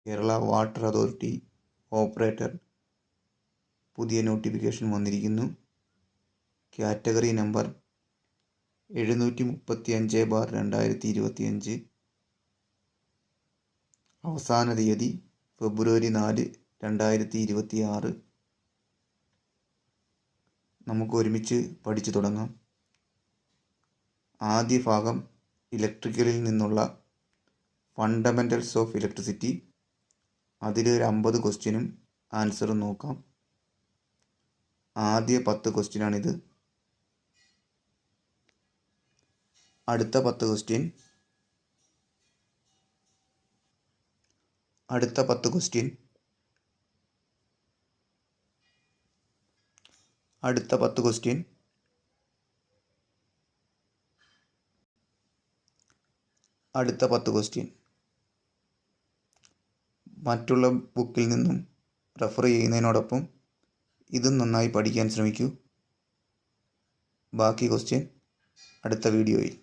Kerala water authority operator പുതിയ notification വന്നിരിക്കുന്നു. Category number 735/2025. അവസാന തീയതി ഫെബ്രുവരി 4, 2026. നമുക്ക് ഒരുമിച്ച് പഠിച്ചു തുടങ്ങാം. ആദ്യ ഭാഗം ഇലക്ട്രിക്കലിൽ നിന്നുള്ള ഫണ്ടമെൻ്റൽസ് ഓഫ് ഇലക്ട്രിസിറ്റി. അതിലൊരു 50 ക്വസ്റ്റ്യനും ആൻസറും നോക്കാം. ആദ്യ 10 ക്വസ്റ്റ്യനാണിത്. അടുത്ത 10 ക്വസ്റ്റ്യൻ, അടുത്ത 10 ക്വസ്റ്റ്യൻ, അടുത്ത 10 ക്വസ്റ്റ്യൻ, അടുത്ത 10 ക്വസ്റ്റ്യൻ. മറ്റുള്ള ബുക്കിൽ നിന്നും റെഫർ ചെയ്യുന്നതിനോടൊപ്പം ഇതും നന്നായി പഠിക്കാൻ ശ്രമിക്കൂ. ബാക്കി ക്വസ്റ്റ്യൻ അടുത്ത വീഡിയോയിൽ.